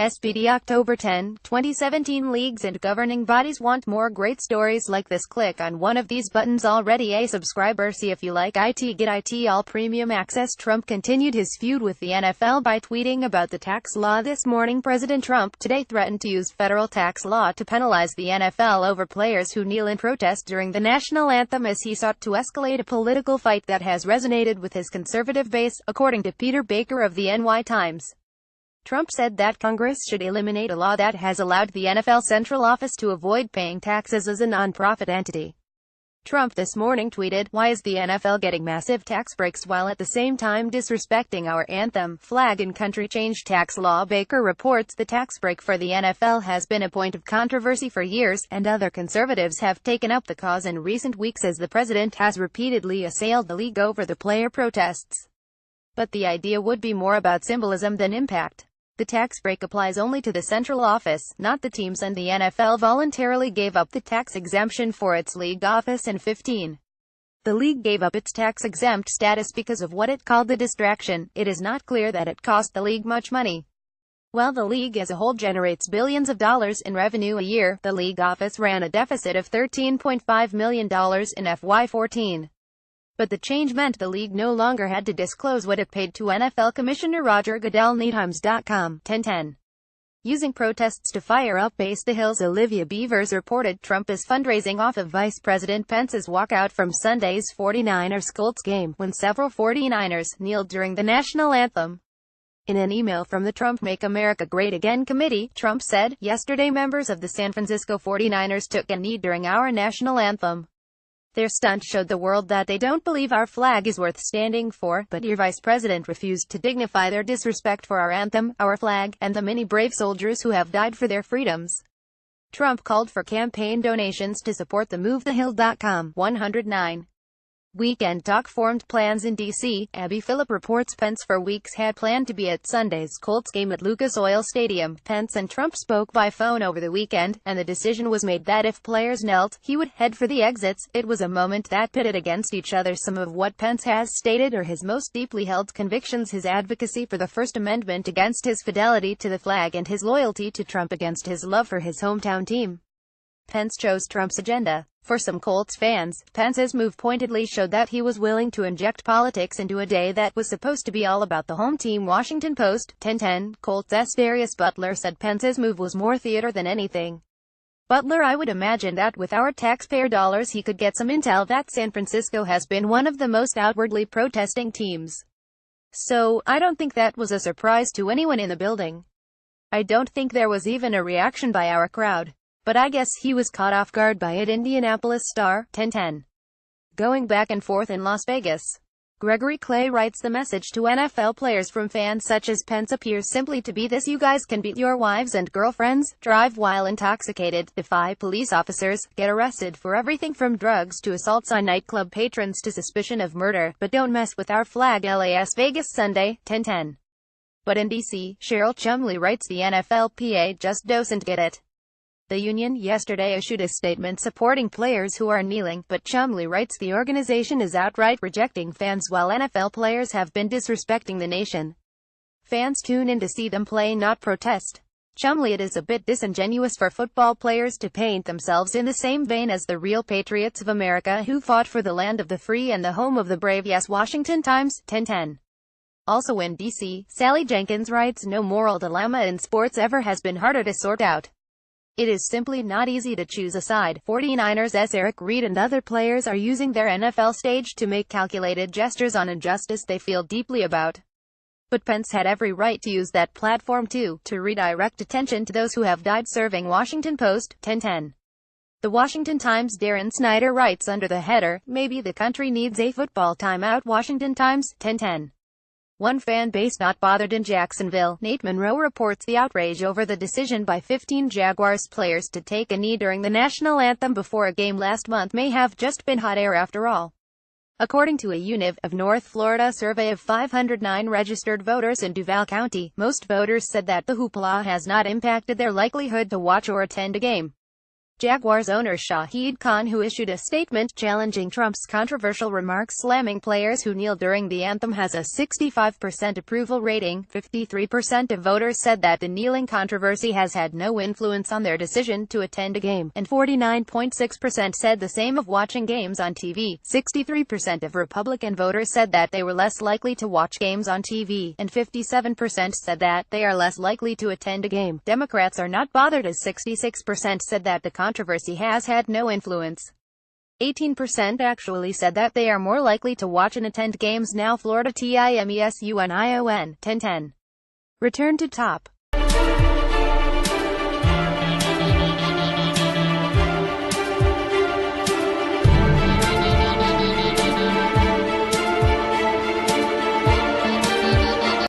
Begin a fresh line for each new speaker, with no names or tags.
SBDOctober 10, 2017. Leagues and governing bodies want more great stories like this. Click on one of these buttons. Already a subscriber? See if you like it. Get it all premium access. Trump continued his feud with the NFL by tweeting about the tax law this morning. President Trump today threatened to use federal tax law to penalize the NFL over players who kneel in protest during the national anthem as he sought to escalate a political fight that has resonated with his conservative base, according to Peter Baker of the NY Times. Trump said that Congress should eliminate a law that has allowed the NFL central office to avoid paying taxes as a non-profit entity. Trump this morning tweeted, "Why is the NFL getting massive tax breaks while at the same time disrespecting our anthem, flag and country change tax law?" Baker reports the tax break for the NFL has been a point of controversy for years, and other conservatives have taken up the cause in recent weeks as the president has repeatedly assailed the league over the player protests. But the idea would be more about symbolism than impact. The tax break applies only to the central office, not the teams, and the NFL voluntarily gave up the tax exemption for its league office in 2015. The league gave up its tax-exempt status because of what it called the distraction. It is not clear that it cost the league much money. While the league as a whole generates billions of dollars in revenue a year, the league office ran a deficit of $13.5 million in FY14. But the change meant the league no longer had to disclose what it paid to NFL Commissioner Roger Goodell. NewTimes.com, 1010. Using protests to fire up Base the Hill's Olivia Beavers reported Trump is fundraising off of Vice President Pence's walkout from Sunday's 49ers-Colts game, when several 49ers kneeled during the national anthem. In an email from the Trump Make America Great Again committee, Trump said, "Yesterday members of the San Francisco 49ers took a knee during our national anthem. Their stunt showed the world that they don't believe our flag is worth standing for, but your vice president refused to dignify their disrespect for our anthem, our flag, and the many brave soldiers who have died for their freedoms." Trump called for campaign donations to support the MoveTheHill.com, 109. Weekend talk formed plans in D.C. Abby Phillip reports Pence for weeks had planned to be at Sunday's Colts game at Lucas Oil Stadium. Pence and Trump spoke by phone over the weekend, and the decision was made that if players knelt, he would head for the exits. It was a moment that pitted against each other some of what Pence has stated are his most deeply held convictions: his advocacy for the First Amendment against his fidelity to the flag, and his loyalty to Trump against his love for his hometown team. Pence chose Trump's agenda. For some Colts fans, Pence's move pointedly showed that he was willing to inject politics into a day that was supposed to be all about the home team. Washington Post, 1010. Colts' Darius Butler said Pence's move was more theater than anything. Butler: "I would imagine that with our taxpayer dollars he could get some intel that San Francisco has been one of the most outwardly protesting teams. So, I don't think that was a surprise to anyone in the building. I don't think there was even a reaction by our crowd. But I guess he was caught off guard by it." Indianapolis Star, 1010. Going back and forth in Las Vegas. Gregory Clay writes, "The message to NFL players from fans such as Pence appears simply to be this: you guys can beat your wives and girlfriends, drive while intoxicated, defy police officers, get arrested for everything from drugs to assaults on nightclub patrons to suspicion of murder, but don't mess with our flag." Las Vegas Sunday, 1010. But in D.C., Cheryl Chumley writes, "The NFLPA just doesn't get it." The union yesterday issued a statement supporting players who are kneeling, but Chumley writes the organization is outright rejecting fans while NFL players have been disrespecting the nation. Fans tune in to see them play, not protest. Chumley: "It is a bit disingenuous for football players to paint themselves in the same vein as the real patriots of America who fought for the land of the free and the home of the brave." Yes. Washington Times, 1010. Also in D.C., Sally Jenkins writes, "No moral dilemma in sports ever has been harder to sort out. It is simply not easy to choose a side." 49ers' Eric Reid and other players are using their NFL stage to make calculated gestures on injustice they feel deeply about. But Pence had every right to use that platform too, to redirect attention to those who have died serving. Washington Post, 1010. The Washington Times' Darren Snyder writes under the header, "Maybe the country needs a football timeout." Washington Times, 1010. One fan base not bothered in Jacksonville. Nate Monroe reports the outrage over the decision by 15 Jaguars players to take a knee during the national anthem before a game last month may have just been hot air after all. According to a UNIV of North Florida survey of 509 registered voters in Duval County, most voters said that the hoopla has not impacted their likelihood to watch or attend a game. Jaguars owner Shahid Khan, who issued a statement challenging Trump's controversial remarks slamming players who kneel during the anthem, has a 65% approval rating. 53% of voters said that the kneeling controversy has had no influence on their decision to attend a game, and 49.6% said the same of watching games on TV. 63% of Republican voters said that they were less likely to watch games on TV, and 57% said that they are less likely to attend a game. Democrats are not bothered, as 66% said that the controversy has had no influence. 18% actually said that they are more likely to watch and attend games now. Florida Times Union 1010. Return to top.